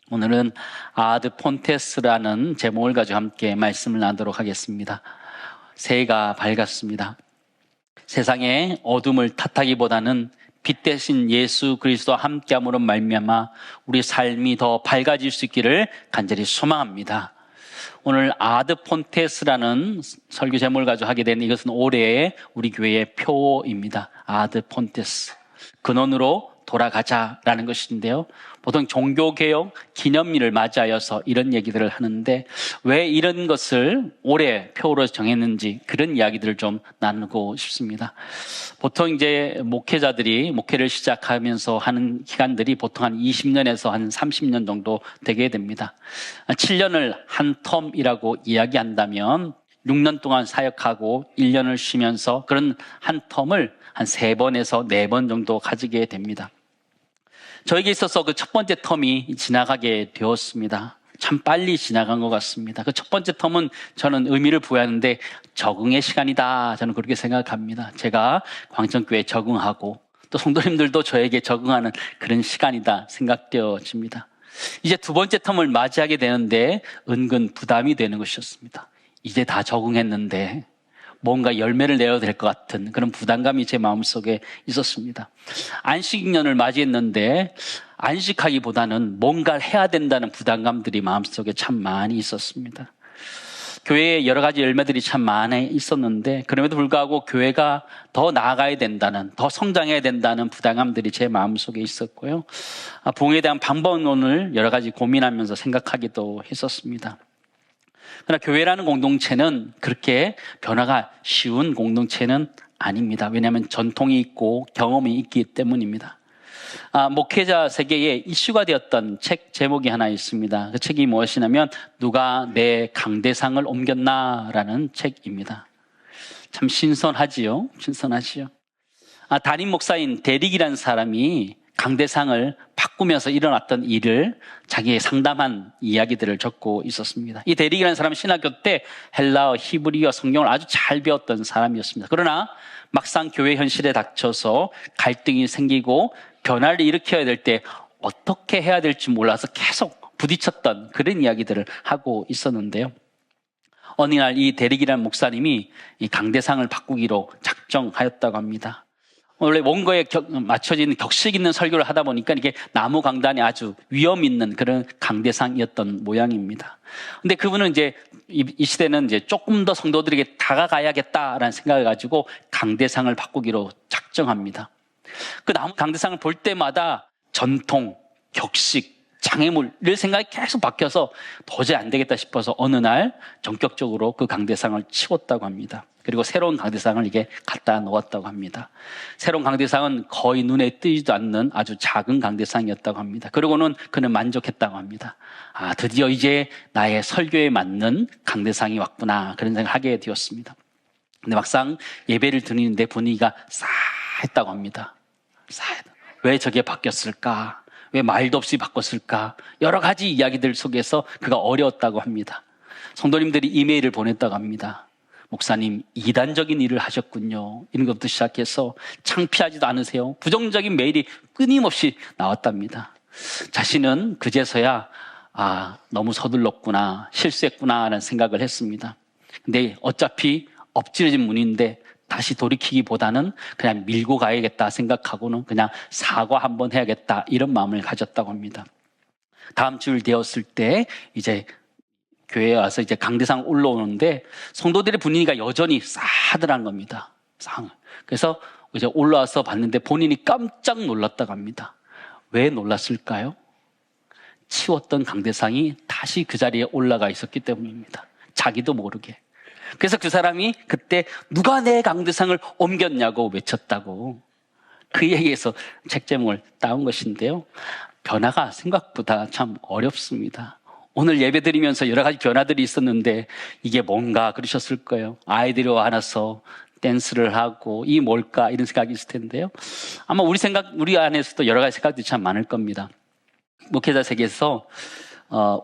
오늘은 아드 폰테스라는 제목을 가지고 함께 말씀을 나누도록 하겠습니다. 새해가 밝았습니다. 세상의 어둠을 탓하기보다는 빛 대신 예수 그리스도와 함께함으로 말미암아 우리 삶이 더 밝아질 수 있기를 간절히 소망합니다. 오늘 아드 폰테스라는 설교 제목을 가지고 하게 된 이것은 올해의 우리 교회의 표어입니다. 아드 폰테스, 근원으로 돌아가자라는 것인데요. 보통 종교개혁 기념일을 맞이하여서 이런 얘기들을 하는데 왜 이런 것을 올해 표어로 정했는지 그런 이야기들을 좀 나누고 싶습니다. 보통 이제 목회자들이 목회를 시작하면서 하는 기간들이 보통 한 20년에서 한 30년 정도 되게 됩니다. 7년을 한 텀이라고 이야기한다면 6년 동안 사역하고 1년을 쉬면서 그런 한 텀을 한 3번에서 4번 정도 가지게 됩니다. 저에게 있어서 그 첫 번째 텀이 지나가게 되었습니다. 참 빨리 지나간 것 같습니다. 그 첫 번째 텀은 저는 의미를 부여하는데 적응의 시간이다. 저는 그렇게 생각합니다. 제가 광천교회에 적응하고 또 성도님들도 저에게 적응하는 그런 시간이다 생각되어집니다. 이제 두 번째 텀을 맞이하게 되는데 은근 부담이 되는 것이었습니다. 이제 다 적응했는데 뭔가 열매를 내야 될 것 같은 그런 부담감이 제 마음속에 있었습니다. 안식년을 맞이했는데 안식하기보다는 뭔가를 해야 된다는 부담감들이 마음속에 참 많이 있었습니다. 교회에 여러 가지 열매들이 참 많이 있었는데 그럼에도 불구하고 교회가 더 나아가야 된다는, 더 성장해야 된다는 부담감들이 제 마음속에 있었고요. 부흥에 대한 방법론을 여러 가지 고민하면서 생각하기도 했었습니다. 그러나 교회라는 공동체는 그렇게 변화가 쉬운 공동체는 아닙니다. 왜냐하면 전통이 있고 경험이 있기 때문입니다. 목회자 세계에 이슈가 되었던 책 제목이 하나 있습니다. 그 책이 무엇이냐면 누가 내 강대상을 옮겼나라는 책입니다. 참 신선하지요. 담임 목사인 데릭이라는 사람이 강대상을 바꾸면서 일어났던 일을 자기의 상담한 이야기들을 적고 있었습니다. 이 데릭이라는 사람은 신학교 때 헬라어, 히브리어, 성경을 아주 잘 배웠던 사람이었습니다. 그러나 막상 교회 현실에 닥쳐서 갈등이 생기고 변화를 일으켜야 될 때 어떻게 해야 될지 몰라서 계속 부딪혔던 그런 이야기들을 하고 있었는데요. 어느 날 이 데릭이라는 목사님이 이 강대상을 바꾸기로 작정하였다고 합니다. 원래 원고에 맞춰진 격식 있는 설교를 하다 보니까 이게 나무 강단에 아주 위험 있는 그런 강대상이었던 모양입니다. 근데 그분은 이제 이 시대는 이제 조금 더 성도들에게 다가가야겠다라는 생각을 가지고 강대상을 바꾸기로 작정합니다. 그 나무 강대상을 볼 때마다 전통, 격식, 장애물 이런 생각이 계속 바뀌어서 도저히 안 되겠다 싶어서 어느 날 전격적으로 그 강대상을 치웠다고 합니다. 그리고 새로운 강대상을 이게 갖다 놓았다고 합니다. 새로운 강대상은 거의 눈에 띄지도 않는 아주 작은 강대상이었다고 합니다. 그러고는 그는 만족했다고 합니다. 드디어 이제 나의 설교에 맞는 강대상이 왔구나 그런 생각을 하게 되었습니다. 근데 막상 예배를 드리는데 분위기가 싸했다고 합니다. 왜 저게 바뀌었을까? 왜 말도 없이 바꿨을까? 여러 가지 이야기들 속에서 그가 어려웠다고 합니다. 성도님들이 이메일을 보냈다고 합니다. 목사님, 이단적인 일을 하셨군요. 이런 것부터 시작해서 창피하지도 않으세요? 부정적인 메일이 끊임없이 나왔답니다. 자신은 그제서야 너무 서둘렀구나, 실수했구나 라는 생각을 했습니다. 근데 어차피 엎질러진 문인데 다시 돌이키기보다는 그냥 밀고 가야겠다 생각하고는 그냥 사과 한번 해야겠다 이런 마음을 가졌다고 합니다. 다음 주일 되었을 때 이제 교회에 와서 이제 강대상 올라오는데 성도들의 분위기가 여전히 싸하더라는 겁니다. 그래서 이제 올라와서 봤는데 본인이 깜짝 놀랐다고 합니다. 왜 놀랐을까요? 치웠던 강대상이 다시 그 자리에 올라가 있었기 때문입니다. 자기도 모르게. 그래서 그 사람이 그때 누가 내 강대상을 옮겼냐고 외쳤다고 그 얘기에서 책 제목을 따온 것인데요. 변화가 생각보다 참 어렵습니다. 오늘 예배 드리면서 여러 가지 변화들이 있었는데 이게 뭔가 그러셨을 거예요. 아이들이 와서 댄스를 하고 이 뭘까 이런 생각이 있을 텐데요. 아마 우리 안에서도 여러 가지 생각들이 참 많을 겁니다. 목회자 세계에서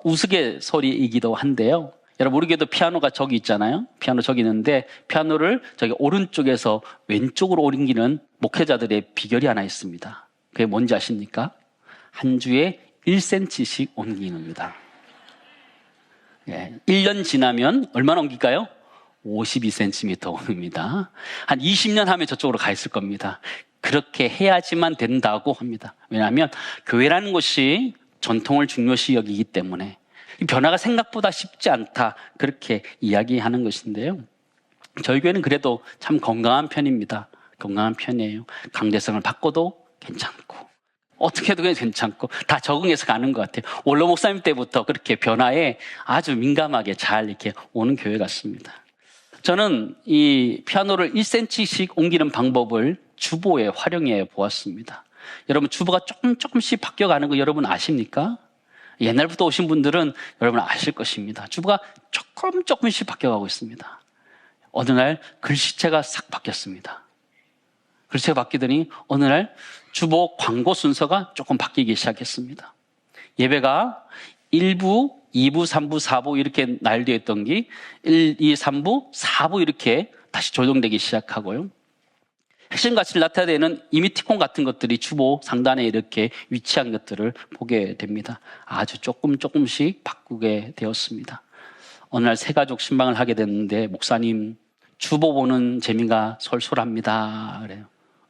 우스갯소리이기도 한데요. 여러분 우리에게도 피아노가 저기 있잖아요. 피아노 저기 있는데 피아노를 저기 오른쪽에서 왼쪽으로 옮기는 목회자들의 비결이 하나 있습니다. 그게 뭔지 아십니까? 한 주에 1cm씩 옮기는 겁니다. 1년 지나면 얼마나 옮길까요? 52cm 옮깁니다. 한 20년 하면 저쪽으로 가 있을 겁니다. 그렇게 해야지만 된다고 합니다. 왜냐하면 교회라는 것이 전통을 중요시 여기기 때문에 변화가 생각보다 쉽지 않다, 그렇게 이야기하는 것인데요. 저희 교회는 그래도 참 건강한 편입니다. 건강한 편이에요. 강제성을 바꿔도 괜찮고 어떻게 해도 괜찮고 다 적응해서 가는 것 같아요. 원로 목사님 때부터 그렇게 변화에 아주 민감하게 잘 이렇게 오는 교회 같습니다. 저는 이 피아노를 1cm씩 옮기는 방법을 주보에 활용해 보았습니다. 여러분, 주보가 조금씩 바뀌어가는 거 여러분 아십니까? 옛날부터 오신 분들은 여러분 아실 것입니다. 주보가 조금씩 바뀌어가고 있습니다. 어느 날 글씨체가 싹 바뀌었습니다. 글씨체가 바뀌더니 어느 날 주보 광고 순서가 조금 바뀌기 시작했습니다. 예배가 1부, 2부, 3부, 4부 이렇게 나열되어 있던 게 1, 2, 3부, 4부 이렇게 다시 조정되기 시작하고요. 핵심 가치를 나타내는 이미티콘 같은 것들이 주보 상단에 이렇게 위치한 것들을 보게 됩니다. 아주 조금씩 바꾸게 되었습니다. 어느 날 새 가족 신방을 하게 됐는데 목사님, 주보 보는 재미가 솔솔합니다. 그래요.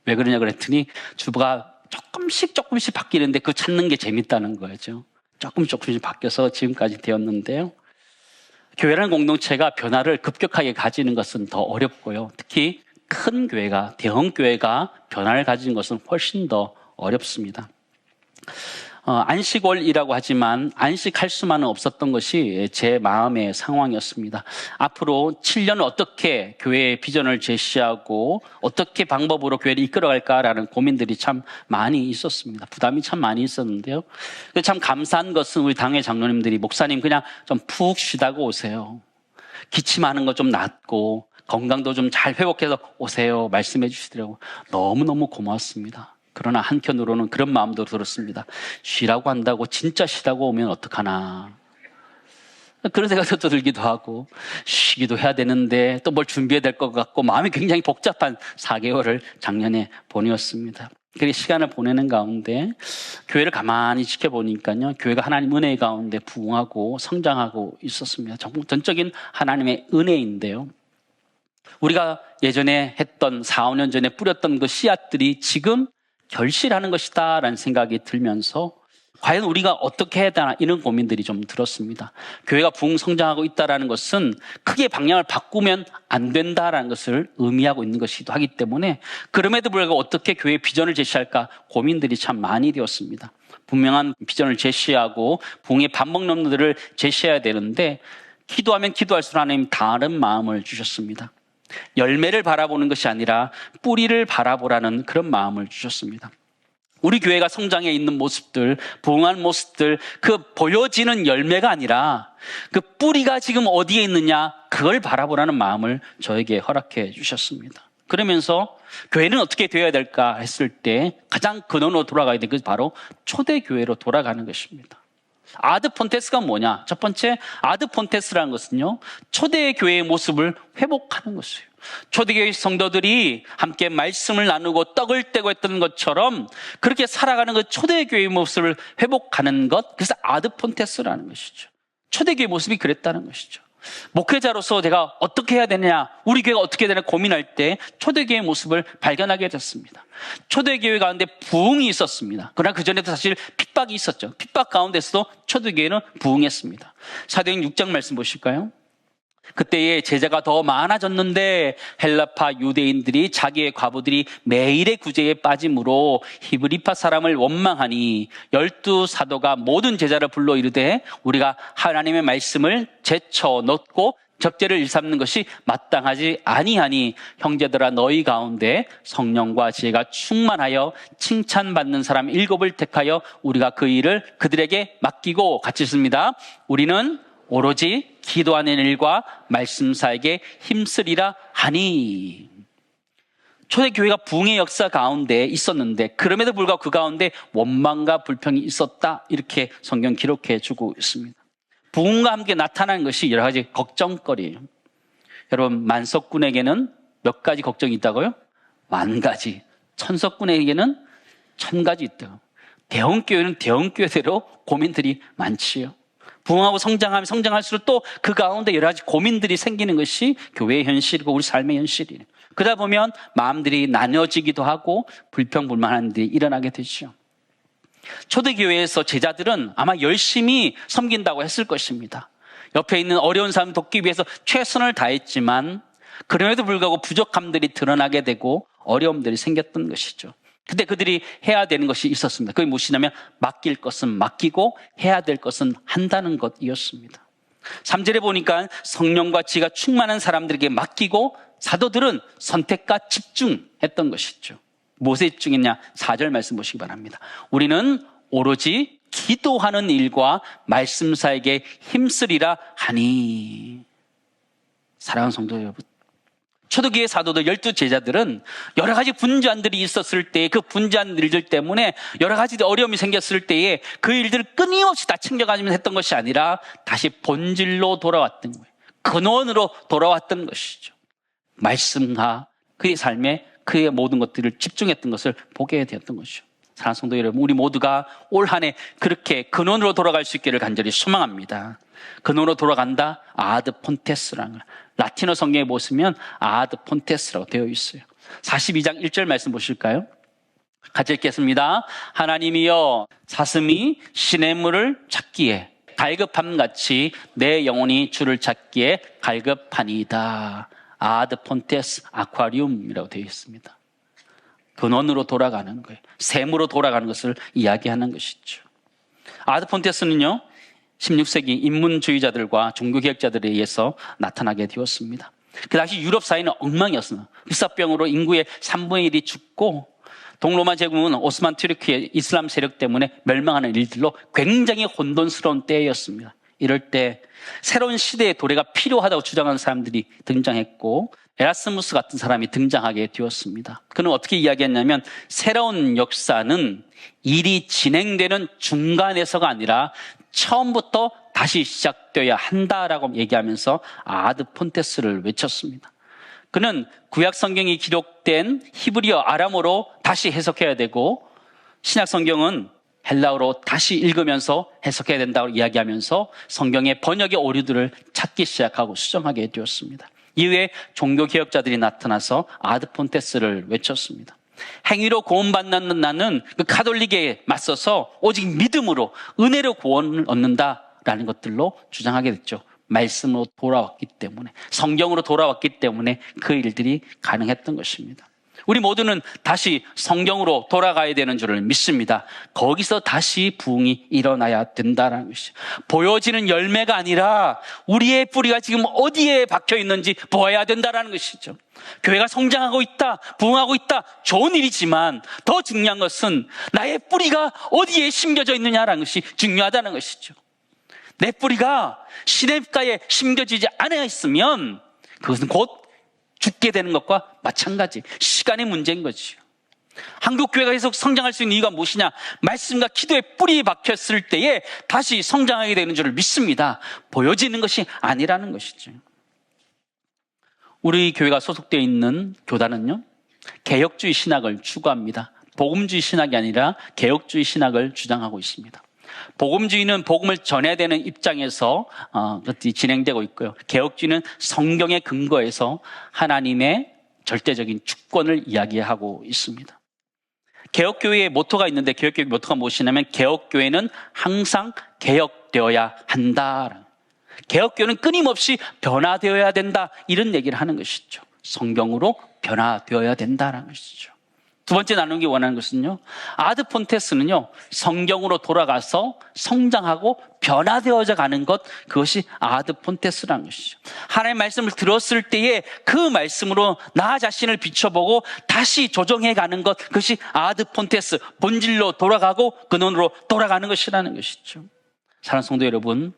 왜 그러냐 그랬더니 주보가 조금씩 바뀌는데 그 찾는 게 재밌다는 거죠. 조금씩 바뀌어서 지금까지 되었는데요. 교회라는 공동체가 변화를 급격하게 가지는 것은 더 어렵고요. 특히 큰 교회가, 대형 교회가 변화를 가지는 것은 훨씬 더 어렵습니다. 안식월이라고 하지만 안식할 수만은 없었던 것이 제 마음의 상황이었습니다. 앞으로 7년을 어떻게 교회의 비전을 제시하고 어떻게 방법으로 교회를 이끌어갈까라는 고민들이 참 많이 있었습니다. 부담이 참 많이 있었는데요. 참 감사한 것은 우리 당회 장로님들이 목사님 그냥 좀 푹 쉬다가 오세요. 기침하는 거 좀 낫고 건강도 좀 잘 회복해서 오세요 말씀해 주시더라고요. 너무너무 고맙습니다. 그러나 한편으로는 그런 마음도 들었습니다. 쉬라고 한다고 진짜 쉬라고 오면 어떡하나, 그런 생각도 들기도 하고, 쉬기도 해야 되는데 또 뭘 준비해야 될 것 같고 마음이 굉장히 복잡한 4개월을 작년에 보내었습니다. 그렇게 시간을 보내는 가운데 교회를 가만히 지켜보니까요, 교회가 하나님 은혜 가운데 부흥하고 성장하고 있었습니다. 전적인 하나님의 은혜인데요, 우리가 예전에 했던 4, 5년 전에 뿌렸던 그 씨앗들이 지금 결실하는 것이다 라는 생각이 들면서 과연 우리가 어떻게 해야 되나, 이런 고민들이 좀 들었습니다. 교회가 부흥 성장하고 있다는 것은 크게 방향을 바꾸면 안 된다라는 것을 의미하고 있는 것이기도 하기 때문에 그럼에도 불구하고 어떻게 교회의 비전을 제시할까 고민들이 참 많이 되었습니다. 분명한 비전을 제시하고 부흥의 반복론들을 제시해야 되는데 기도하면 기도할수록 하나님 다른 마음을 주셨습니다. 열매를 바라보는 것이 아니라 뿌리를 바라보라는 그런 마음을 주셨습니다. 우리 교회가 성장해 있는 모습들, 부흥한 모습들, 그 보여지는 열매가 아니라 그 뿌리가 지금 어디에 있느냐, 그걸 바라보라는 마음을 저에게 허락해 주셨습니다. 그러면서 교회는 어떻게 되어야 될까 했을 때 가장 근원으로 돌아가야 되는 것이 바로 초대교회로 돌아가는 것입니다. 아드 폰테스가 뭐냐? 첫 번째, 아드 폰테스라는 것은요, 초대교회의 모습을 회복하는 것이에요. 초대교회 성도들이 함께 말씀을 나누고 떡을 떼고 했던 것처럼 그렇게 살아가는 그 초대교회의 모습을 회복하는 것, 그래서 아드 폰테스라는 것이죠. 초대교회 모습이 그랬다는 것이죠. 목회자로서 내가 어떻게 해야 되냐, 우리 교회가 어떻게 되냐 고민할 때 초대교회의 모습을 발견하게 됐습니다. 초대교회 가운데 부흥이 있었습니다. 그러나 그전에도 사실 핍박이 있었죠. 핍박 가운데서도 초대교회는 부흥했습니다. 사도행 6장 말씀 보실까요? 그때에 제자가 더 많아졌는데 헬라파 유대인들이 자기의 과부들이 매일의 구제에 빠짐으로 히브리파 사람을 원망하니 12사도가 모든 제자를 불러 이르되 우리가 하나님의 말씀을 제쳐 놓고 접제를 일삼는 것이 마땅하지 아니하니 형제들아, 너희 가운데 성령과 지혜가 충만하여 칭찬받는 사람 7을 택하여 우리가 그 일을 그들에게 맡기고, 같이 있습니다. 우리는 오로지 기도하는 일과 말씀사에게 힘쓰리라 하니. 초대교회가 부흥의 역사 가운데 있었는데 그럼에도 불구하고 그 가운데 원망과 불평이 있었다, 이렇게 성경 기록해 주고 있습니다. 부흥과 함께 나타나는 것이 여러 가지 걱정거리예요. 여러분, 만석군에게는 몇 가지 걱정이 있다고요? 10,000가지. 천석군에게는 1,000가지 있다고. 대형교회는 대형교회대로 고민들이 많지요. 부흥하고 성장하면 성장할수록 또 그 가운데 여러 가지 고민들이 생기는 것이 교회의 현실이고 우리 삶의 현실이에요. 그러다 보면 마음들이 나뉘어지기도 하고 불평불만한 일이 일어나게 되죠. 초대교회에서 제자들은 아마 열심히 섬긴다고 했을 것입니다. 옆에 있는 어려운 사람 돕기 위해서 최선을 다했지만 그럼에도 불구하고 부족함들이 드러나게 되고 어려움들이 생겼던 것이죠. 근데 그들이 해야 되는 것이 있었습니다. 그게 무엇이냐면 맡길 것은 맡기고 해야 될 것은 한다는 것이었습니다. 3절에 보니까 성령과 지가 충만한 사람들에게 맡기고 사도들은 선택과 집중했던 것이죠. 무엇에 집중했냐? 4절 말씀 보시기 바랍니다. 우리는 오로지 기도하는 일과 말씀사에게 힘쓰리라 하니. 사랑하는 성도 여러분, 초대교회 사도들 12제자들은 여러 가지 분주한들이 있었을 때 그 분주한 일들 때문에 여러 가지 어려움이 생겼을 때에 그 일들을 끊임없이 다 챙겨가면서 했던 것이 아니라 다시 본질로 돌아왔던 거예요. 근원으로 돌아왔던 것이죠. 말씀과 그의 삶에 그의 모든 것들을 집중했던 것을 보게 되었던 것이죠. 사랑하는 성도 여러분, 우리 모두가 올 한 해 그렇게 근원으로 돌아갈 수 있기를 간절히 소망합니다. 근원으로 돌아간다? 아드 폰테스라는 거예요. 라틴어 성경에 보시면 아드 폰테스라고 되어 있어요. 42장 1절 말씀 보실까요? 같이 읽겠습니다. 하나님이여 사슴이 시냇물을 찾기에 갈급함같이 내 영혼이 주를 찾기에 갈급하니이다. 아드 폰테스 아쿠아리움이라고 되어 있습니다. 근원으로 돌아가는 거예요. 샘으로 돌아가는 것을 이야기하는 것이죠. 아드 폰테스는요 16세기 인문주의자들과 종교개혁자들에 의해서 나타나게 되었습니다. 그 당시 유럽 사회는 엉망이었습니다. 흑사병으로 인구의 3분의 1이 죽고 동로마 제국은 오스만 투르키의 이슬람 세력 때문에 멸망하는 일들로 굉장히 혼돈스러운 때였습니다. 이럴 때 새로운 시대의 도래가 필요하다고 주장하는 사람들이 등장했고 에라스무스 같은 사람이 등장하게 되었습니다. 그는 어떻게 이야기했냐면 새로운 역사는 일이 진행되는 중간에서가 아니라 처음부터 다시 시작되어야 한다라고 얘기하면서 아드 폰테스를 외쳤습니다. 그는 구약 성경이 기록된 히브리어 아람어로 다시 해석해야 되고 신약 성경은 헬라어로 다시 읽으면서 해석해야 된다고 이야기하면서 성경의 번역의 오류들을 찾기 시작하고 수정하게 되었습니다. 이후에 종교개혁자들이 나타나서 아드 폰테스를 외쳤습니다. 행위로 구원받는 나는 그 가톨릭에 맞서서 오직 믿음으로 은혜로 구원을 얻는다라는 것들로 주장하게 됐죠. 말씀으로 돌아왔기 때문에, 성경으로 돌아왔기 때문에 그 일들이 가능했던 것입니다. 우리 모두는 다시 성경으로 돌아가야 되는 줄을 믿습니다. 거기서 다시 부흥이 일어나야 된다는 것이죠. 보여지는 열매가 아니라 우리의 뿌리가 지금 어디에 박혀 있는지 보아야 된다는 것이죠. 교회가 성장하고 있다, 부흥하고 있다, 좋은 일이지만 더 중요한 것은 나의 뿌리가 어디에 심겨져 있느냐라는 것이 중요하다는 것이죠. 내 뿌리가 시냇가에 심겨지지 않아 있으면 그것은 곧 죽게 되는 것과 마찬가지, 시간의 문제인 거지요. 한국 교회가 계속 성장할 수 있는 이유가 무엇이냐? 말씀과 기도의 뿌리 박혔을 때에 다시 성장하게 되는 줄을 믿습니다. 보여지는 것이 아니라는 것이죠. 우리 교회가 소속되어 있는 교단은요, 개혁주의 신학을 추구합니다. 복음주의 신학이 아니라 개혁주의 신학을 주장하고 있습니다. 복음주의는 복음을 전해야 되는 입장에서 그것이 진행되고 있고요. 개혁주의는 성경의 근거에서 하나님의 절대적인 주권을 이야기하고 있습니다. 개혁교회의 모토가 있는데 개혁교회의 모토가 무엇이냐면 개혁교회는 항상 개혁되어야 한다. 개혁교회는 끊임없이 변화되어야 된다. 이런 얘기를 하는 것이죠. 성경으로 변화되어야 된다는 것이죠. 두 번째 나누기 원하는 것은요, 아드 폰테스는요, 성경으로 돌아가서 성장하고 변화되어져 가는 것, 그것이 아드 폰테스라는 것이죠. 하나님의 말씀을 들었을 때에 그 말씀으로 나 자신을 비춰보고 다시 조정해 가는 것, 그것이 아드 폰테스, 본질로 돌아가고 근원으로 돌아가는 것이라는 것이죠. 사랑하는 성도 여러분,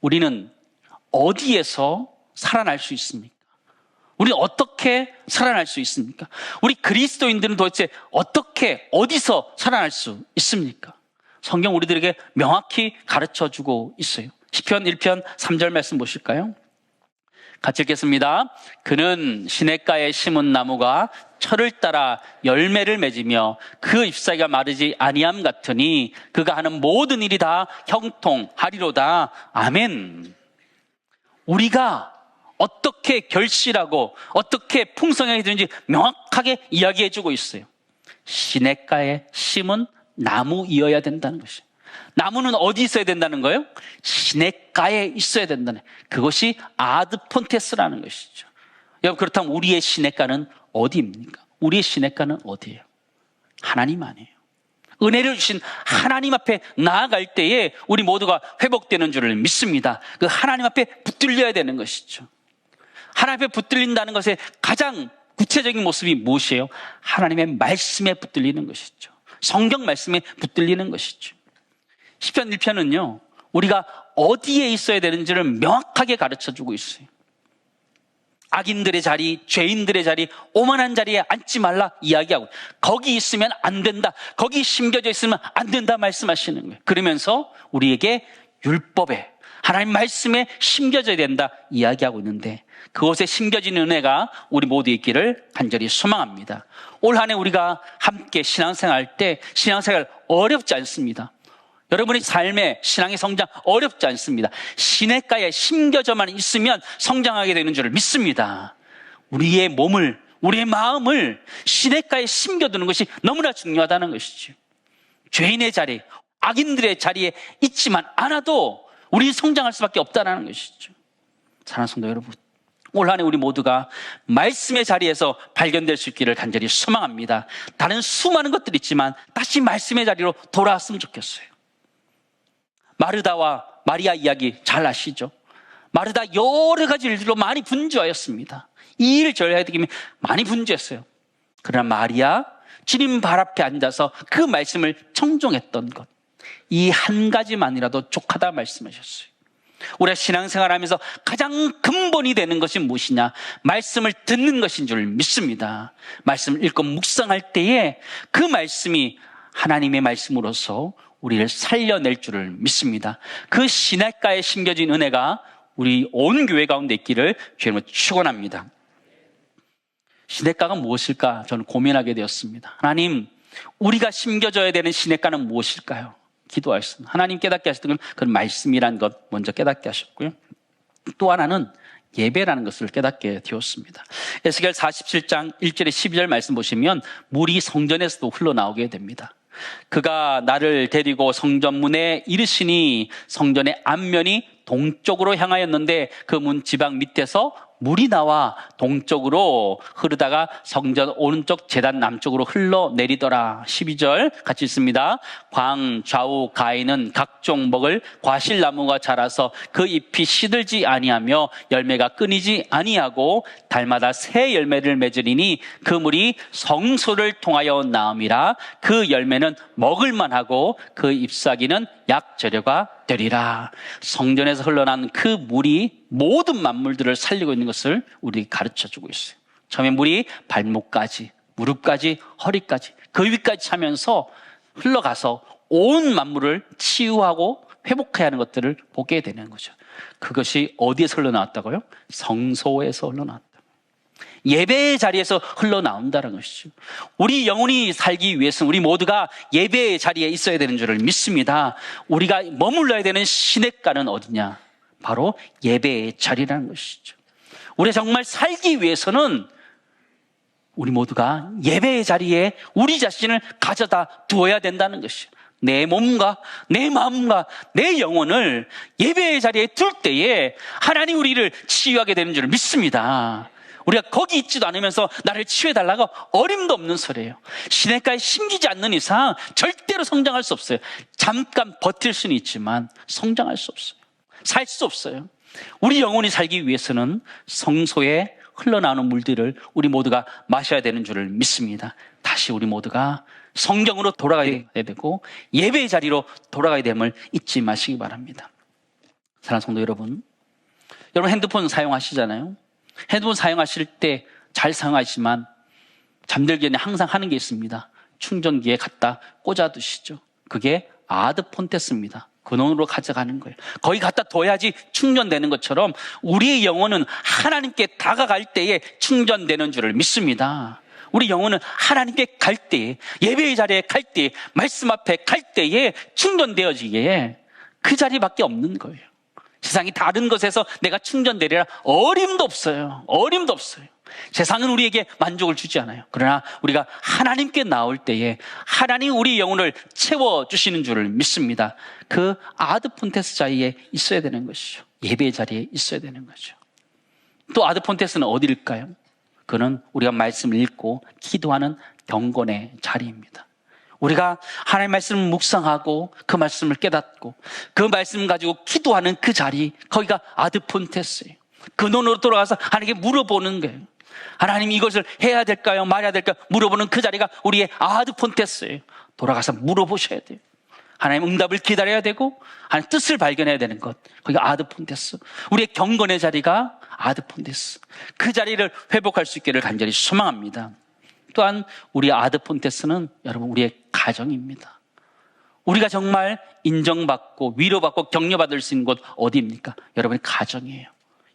우리는 어디에서 살아날 수 있습니까? 우리는 어떻게 살아날 수 있습니까? 우리 그리스도인들은 도대체 어떻게, 어디서 살아날 수 있습니까? 성경 우리들에게 명확히 가르쳐주고 있어요. 시편 1편 3절 말씀 보실까요? 같이 읽겠습니다. 그는 시냇가에 심은 나무가 철을 따라 열매를 맺으며 그 잎사귀가 마르지 아니함 같으니 그가 하는 모든 일이 다 형통하리로다. 아멘. 우리가 어떻게 결실하고 어떻게 풍성하게 되는지 명확하게 이야기해주고 있어요. 시냇가에 심은 나무이어야 된다는 것이에요. 나무는 어디 있어야 된다는 거예요? 시냇가에 있어야 된다는, 그것이 아드폰테스라는 것이죠. 여러분, 그렇다면 우리의 시냇가는 어디입니까? 우리의 시냇가는 어디예요? 하나님 아니에요. 은혜를 주신 하나님 앞에 나아갈 때에 우리 모두가 회복되는 줄을 믿습니다. 그 하나님 앞에 붙들려야 되는 것이죠. 하나님 앞에 붙들린다는 것의 가장 구체적인 모습이 무엇이에요? 하나님의 말씀에 붙들리는 것이죠. 성경 말씀에 붙들리는 것이죠. 시편 1편은요, 우리가 어디에 있어야 되는지를 명확하게 가르쳐주고 있어요. 악인들의 자리, 죄인들의 자리, 오만한 자리에 앉지 말라 이야기하고, 거기 있으면 안 된다, 거기 심겨져 있으면 안 된다 말씀하시는 거예요. 그러면서 우리에게 율법에, 하나님 말씀에 심겨져야 된다 이야기하고 있는데, 그곳에 심겨진 은혜가 우리 모두 있기를 간절히 소망합니다. 올 한 해 우리가 함께 신앙생활할 때 신앙생활 어렵지 않습니다. 여러분의 삶의 신앙의 성장 어렵지 않습니다. 시냇가에 심겨져만 있으면 성장하게 되는 줄을 믿습니다. 우리의 몸을, 우리의 마음을 시냇가에 심겨두는 것이 너무나 중요하다는 것이죠. 죄인의 자리, 악인들의 자리에 있지만 않아도 우리 성장할 수밖에 없다는 것이죠. 사랑하는 성도 여러분, 올 한 해 우리 모두가 말씀의 자리에서 발견될 수 있기를 간절히 소망합니다. 다른 수많은 것들이 있지만 다시 말씀의 자리로 돌아왔으면 좋겠어요. 마르다와 마리아 이야기 잘 아시죠? 마르다 여러 가지 일들로 많이 분주하였습니다. 이 일 저 일 해야 되면 많이 분주했어요. 그러나 마리아, 주님 발 앞에 앉아서 그 말씀을 청종했던 것, 이 한 가지만이라도 족하다 말씀하셨어요. 우리가 신앙생활하면서 가장 근본이 되는 것이 무엇이냐? 말씀을 듣는 것인 줄 믿습니다. 말씀을 읽고 묵상할 때에 그 말씀이 하나님의 말씀으로서 우리를 살려낼 줄을 믿습니다. 그 시냇가에 심겨진 은혜가 우리 온 교회 가운데 있기를 주님으로 축원합니다. 시냇가가 무엇일까? 저는 고민하게 되었습니다. 하나님, 우리가 심겨져야 되는 시냇가는 무엇일까요? 기도하였습니다. 하나님 깨닫게 하셨던 그런 말씀이란 것 먼저 깨닫게 하셨고요. 또 하나는 예배라는 것을 깨닫게 되었습니다. 에스겔 47장 1절에 12절 말씀 보시면 물이 성전에서도 흘러나오게 됩니다. 그가 나를 데리고 성전문에 이르시니 성전의 앞면이 동쪽으로 향하였는데 그 문 지방 밑에서 물이 나와 동쪽으로 흐르다가 성전 오른쪽 제단 남쪽으로 흘러내리더라. 12절 같이 있습니다. 광 좌우 가에는 각종 먹을 과실나무가 자라서 그 잎이 시들지 아니하며 열매가 끊이지 아니하고 달마다 새 열매를 맺으리니 그 물이 성소를 통하여 나음이라. 그 열매는 먹을만하고 그 잎사귀는 약재료가 되리라. 성전에서 흘러난 그 물이 모든 만물들을 살리고 있는 것을 우리에게 가르쳐주고 있어요. 처음에 물이 발목까지, 무릎까지, 허리까지, 그 위까지 차면서 흘러가서 온 만물을 치유하고 회복해야 하는 것들을 보게 되는 거죠. 그것이 어디에서 흘러나왔다고요? 성소에서 흘러나왔다. 예배의 자리에서 흘러나온다는 것이죠. 우리 영혼이 살기 위해서는 우리 모두가 예배의 자리에 있어야 되는 줄을 믿습니다. 우리가 머물러야 되는 시냇가는 어디냐? 바로 예배의 자리라는 것이죠. 우리가 정말 살기 위해서는 우리 모두가 예배의 자리에 우리 자신을 가져다 두어야 된다는 것이죠. 내 몸과 내 마음과 내 영혼을 예배의 자리에 둘 때에 하나님 우리를 치유하게 되는 줄을 믿습니다. 우리가 거기 있지도 않으면서 나를 치유해달라고 어림도 없는 소리예요. 시냇가에 심기지 않는 이상 절대로 성장할 수 없어요. 잠깐 버틸 수는 있지만 성장할 수 없어요. 살 수 없어요. 우리 영혼이 살기 위해서는 성소에 흘러나오는 물들을 우리 모두가 마셔야 되는 줄을 믿습니다. 다시 우리 모두가 성경으로 돌아가야 되고 예배의 자리로 돌아가야 됨을 잊지 마시기 바랍니다. 사랑하는 성도 여러분, 핸드폰 사용하시잖아요. 핸드폰 사용하실 때 잘 사용하시지만 잠들기 전에 항상 하는 게 있습니다. 충전기에 갖다 꽂아두시죠. 그게 아드폰테스입니다. 근원으로 가져가는 거예요. 거기 갖다 둬야지 충전되는 것처럼 우리의 영혼은 하나님께 다가갈 때에 충전되는 줄을 믿습니다. 우리 영혼은 하나님께 갈 때에, 예배의 자리에 갈 때에, 말씀 앞에 갈 때에 충전되어지기에 그 자리밖에 없는 거예요. 세상이 다른 것에서 내가 충전되리라 어림도 없어요. 어림도 없어요. 세상은 우리에게 만족을 주지 않아요. 그러나 우리가 하나님께 나올 때에 하나님 우리 영혼을 채워주시는 줄을 믿습니다. 그 아드폰테스 자리에 있어야 되는 것이죠. 예배의 자리에 있어야 되는 거죠. 또 아드폰테스는 어디일까요? 그는 우리가 말씀을 읽고 기도하는 경건의 자리입니다. 우리가 하나님의 말씀을 묵상하고 그 말씀을 깨닫고 그 말씀을 가지고 기도하는 그 자리, 거기가 아드폰테스예요. 근원으로 돌아가서 하나님께 물어보는 거예요. 하나님 이것을 해야 될까요? 말해야 될까요? 물어보는 그 자리가 우리의 아드폰테스예요. 돌아가서 물어보셔야 돼요. 하나님 응답을 기다려야 되고 하나님 뜻을 발견해야 되는 것, 거기가 아드폰테스. 우리의 경건의 자리가 아드폰테스. 그 자리를 회복할 수 있기를 간절히 소망합니다. 또한 우리 아드폰테스는 여러분 우리의 가정입니다. 우리가 정말 인정받고 위로받고 격려받을 수 있는 곳 어디입니까? 여러분의 가정이에요.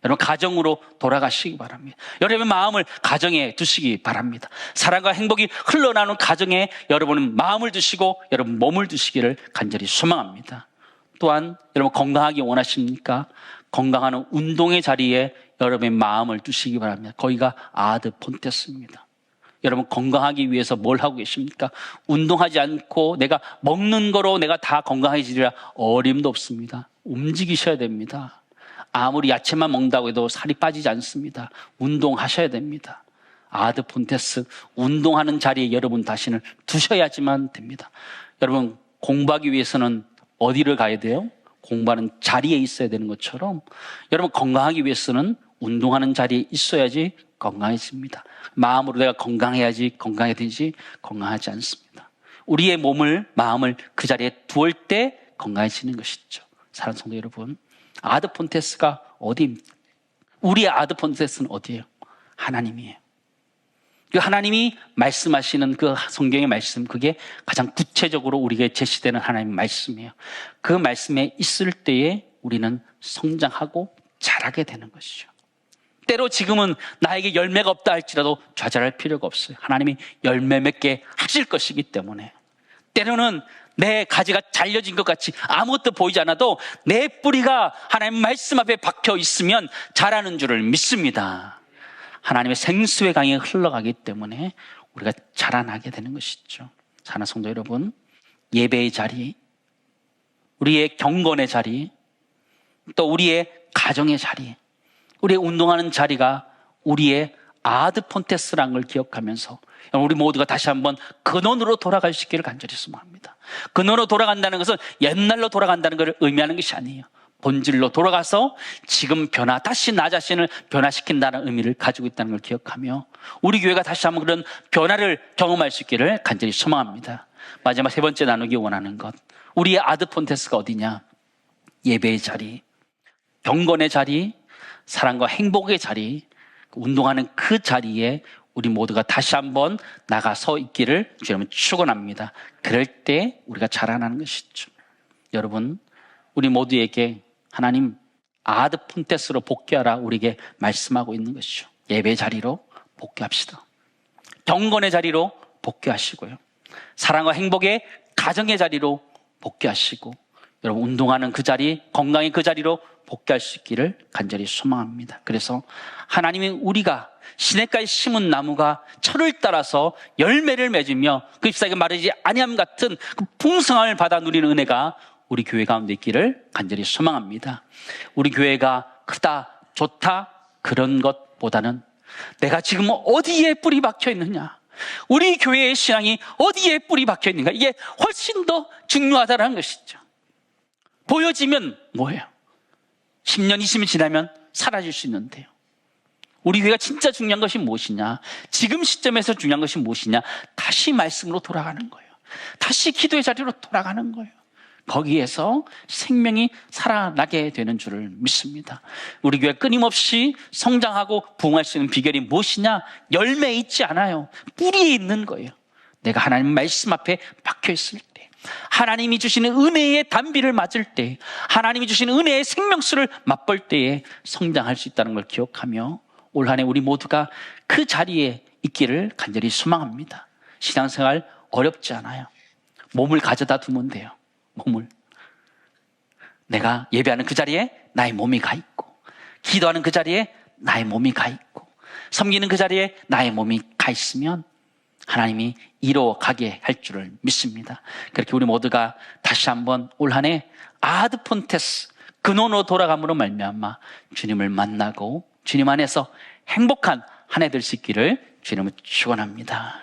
여러분 가정으로 돌아가시기 바랍니다. 여러분의 마음을 가정에 두시기 바랍니다. 사랑과 행복이 흘러나오는 가정에 여러분은 마음을 두시고 여러분 몸을 두시기를 간절히 소망합니다. 또한 여러분 건강하기 원하십니까? 건강한 운동의 자리에 여러분의 마음을 두시기 바랍니다. 거기가 아드폰테스입니다. 여러분 건강하기 위해서 뭘 하고 계십니까? 운동하지 않고 내가 먹는 거로 내가 다 건강해지리라 어림도 없습니다. 움직이셔야 됩니다. 아무리 야채만 먹는다고 해도 살이 빠지지 않습니다. 운동하셔야 됩니다. 아드폰테스, 운동하는 자리에 여러분 자신을 두셔야지만 됩니다. 여러분 공부하기 위해서는 어디를 가야 돼요? 공부하는 자리에 있어야 되는 것처럼 여러분 건강하기 위해서는 운동하는 자리에 있어야지 건강해집니다. 마음으로 내가 건강해야지 건강해야 되지 건강하지 않습니다. 우리의 몸을, 마음을 그 자리에 두을 때 건강해지는 것이죠. 사랑하는 성도 여러분, 아드폰테스가 어디입니까? 우리의 아드폰테스는 어디예요? 하나님이에요. 그 하나님이 말씀하시는 그 성경의 말씀, 그게 가장 구체적으로 우리에게 제시되는 하나님의 말씀이에요. 그 말씀에 있을 때에 우리는 성장하고 자라게 되는 것이죠. 때로 지금은 나에게 열매가 없다 할지라도 좌절할 필요가 없어요. 하나님이 열매 맺게 하실 것이기 때문에. 때로는 내 가지가 잘려진 것 같이 아무것도 보이지 않아도 내 뿌리가 하나님 말씀 앞에 박혀 있으면 자라는 줄을 믿습니다. 하나님의 생수의 강에 흘러가기 때문에 우리가 자라나게 되는 것이죠. 사랑하는 성도 여러분, 예배의 자리, 우리의 경건의 자리, 또 우리의 가정의 자리, 우리의 운동하는 자리가 우리의 아드폰테스라는 걸 기억하면서 우리 모두가 다시 한번 근원으로 돌아갈 수 있기를 간절히 소망합니다. 근원으로 돌아간다는 것은 옛날로 돌아간다는 것을 의미하는 것이 아니에요. 본질로 돌아가서 지금 다시 나 자신을 변화시킨다는 의미를 가지고 있다는 걸 기억하며 우리 교회가 다시 한번 그런 변화를 경험할 수 있기를 간절히 소망합니다. 마지막 세 번째 나누기 원하는 것, 우리의 아드폰테스가 어디냐? 예배의 자리, 경건의 자리, 사랑과 행복의 자리, 운동하는 그 자리에 우리 모두가 다시 한번 나가서 있기를 주님은 축원합니다. 그럴 때 우리가 자라나는 것이죠. 여러분, 우리 모두에게 하나님 아드폰테스로 복귀하라 우리에게 말씀하고 있는 것이죠. 예배 자리로 복귀합시다. 경건의 자리로 복귀하시고요. 사랑과 행복의 가정의 자리로 복귀하시고 여러분 운동하는 그 자리, 건강의 그 자리로 복귀할 수 있기를 간절히 소망합니다. 그래서 하나님이 우리가 시냇가에 심은 나무가 철을 따라서 열매를 맺으며 그 잎사귀가 마르지 아니함 같은 그 풍성함을 받아 누리는 은혜가 우리 교회 가운데 있기를 간절히 소망합니다. 우리 교회가 크다, 좋다 그런 것보다는 내가 지금 어디에 뿌리 박혀 있느냐, 우리 교회의 신앙이 어디에 뿌리 박혀 있는가, 이게 훨씬 더 중요하다는 것이죠. 보여지면 뭐예요? 10년, 20년 지나면 사라질 수 있는데요. 우리 교회가 진짜 중요한 것이 무엇이냐, 지금 시점에서 중요한 것이 무엇이냐, 다시 말씀으로 돌아가는 거예요. 다시 기도의 자리로 돌아가는 거예요. 거기에서 생명이 살아나게 되는 줄을 믿습니다. 우리 교회 끊임없이 성장하고 부흥할 수 있는 비결이 무엇이냐? 열매에 있지 않아요. 뿌리에 있는 거예요. 내가 하나님 말씀 앞에 박혀 있을 때, 하나님이 주시는 은혜의 단비를 맞을 때, 하나님이 주시는 은혜의 생명수를 맛볼 때에 성장할 수 있다는 걸 기억하며 올 한 해 우리 모두가 그 자리에 있기를 간절히 소망합니다. 신앙생활 어렵지 않아요. 몸을 가져다 두면 돼요. 몸을. 내가 예배하는 그 자리에 나의 몸이 가 있고, 기도하는 그 자리에 나의 몸이 가 있고, 섬기는 그 자리에 나의 몸이 가 있으면 하나님이 이루어가게 할 줄을 믿습니다. 그렇게 우리 모두가 다시 한번 올 한 해 아드 폰테스 근원으로 돌아감으로 말미암아 주님을 만나고 주님 안에서 행복한 한 해 될 수 있기를 주님을 축원합니다.